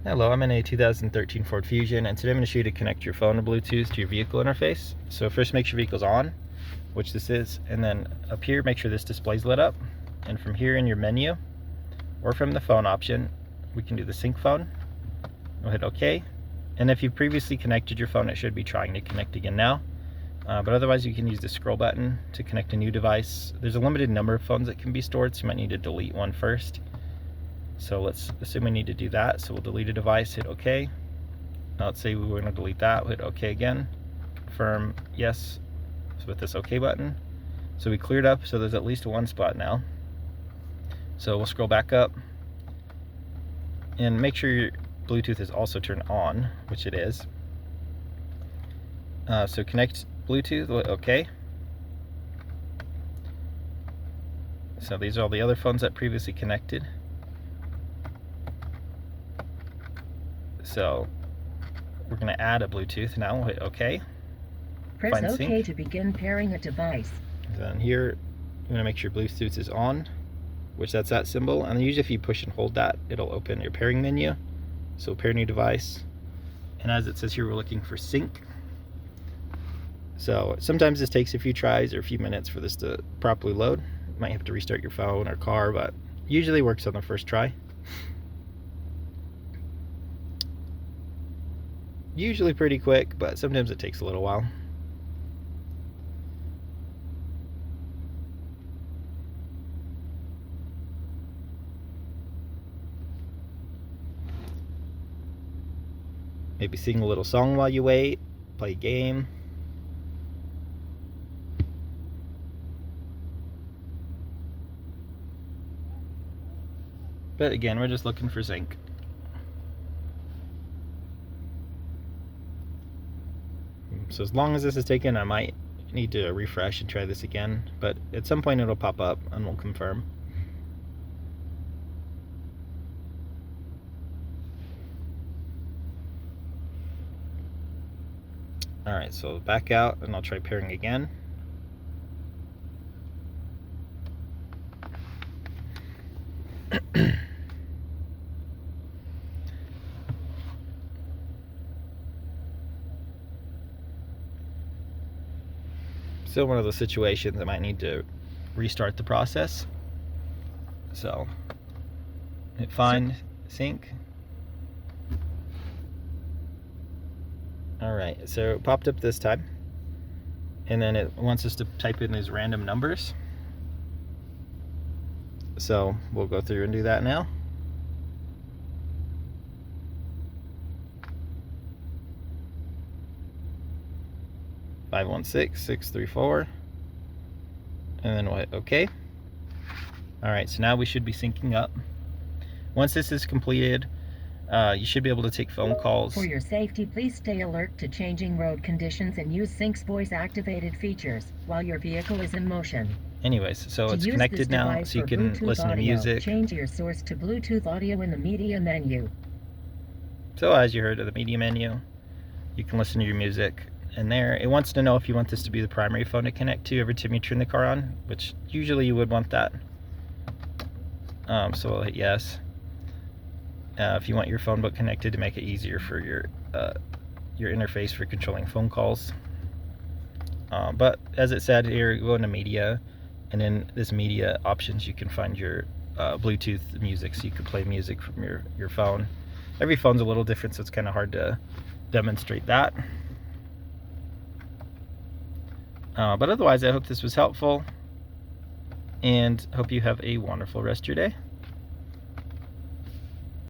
Hello, I'm in a 2013 Ford Fusion, and today I'm going to show you to connect your phone to Bluetooth to your vehicle interface. So first make sure your vehicle's on, which this is, and then up here make sure this display's lit up. And from here in your menu, or from the phone option, we can do the sync phone. We'll hit OK. And if you previously connected your phone, it should be trying to connect again now. But otherwise you can use the scroll button to connect a new device. There's a limited number of phones that can be stored, so you might need to delete one first. So let's assume we need to do that. So we'll delete a device, hit OK. Now let's say we want to delete that, we'll hit OK again. Confirm yes with this OK button. So we cleared up, so there's at least one spot now. So we'll scroll back up and make sure your Bluetooth is also turned on, which it is. So connect Bluetooth, OK. So these are all the other phones that previously connected. So we're going to add a Bluetooth now. We'll hit OK. Press Find OK sync. to begin pairing a device. Then here, I'm going to make sure Bluetooth is on, which that's that symbol. And usually if you push and hold that, it'll open your pairing menu. So pair new device. And as it says here, we're looking for sync. So sometimes this takes a few tries or a few minutes for this to properly load. You might have to restart your phone or car, but usually works on the first try. Usually pretty quick, but sometimes it takes a little while. Maybe sing a little song while you wait, play a game. But again, we're just looking for sync. So as long as this is taken, I might need to refresh and try this again, but at some point it'll pop up and we'll confirm. Alright, so back out and I'll try pairing again. Still one of those situations I might need to restart the process. So hit find, sync. Alright, so it popped up this time. And then it wants us to type in these random numbers. So we'll go through and do that now. Five 16634, and then we'll hit OK. Alright, so now we should be syncing up. Once this is completed, you should be able to take phone calls. For your safety, please stay alert to changing road conditions and use Sync's voice-activated features while your vehicle is in motion. Anyways, so it's connected now, so you can listen to music. Change your source to Bluetooth audio in the media menu. So as you heard of the media menu, you can listen to your music. And there, it wants to know if you want this to be the primary phone to connect to every time you turn the car on, which usually you would want that. So we'll hit yes. If you want your phone book connected to make it easier for your interface for controlling phone calls. But as it said here, go into media, and in this media options you can find your Bluetooth music, so you can play music from your phone. Every phone's a little different, so it's kind of hard to demonstrate that. But otherwise, I hope this was helpful, and hope you have a wonderful rest of your day.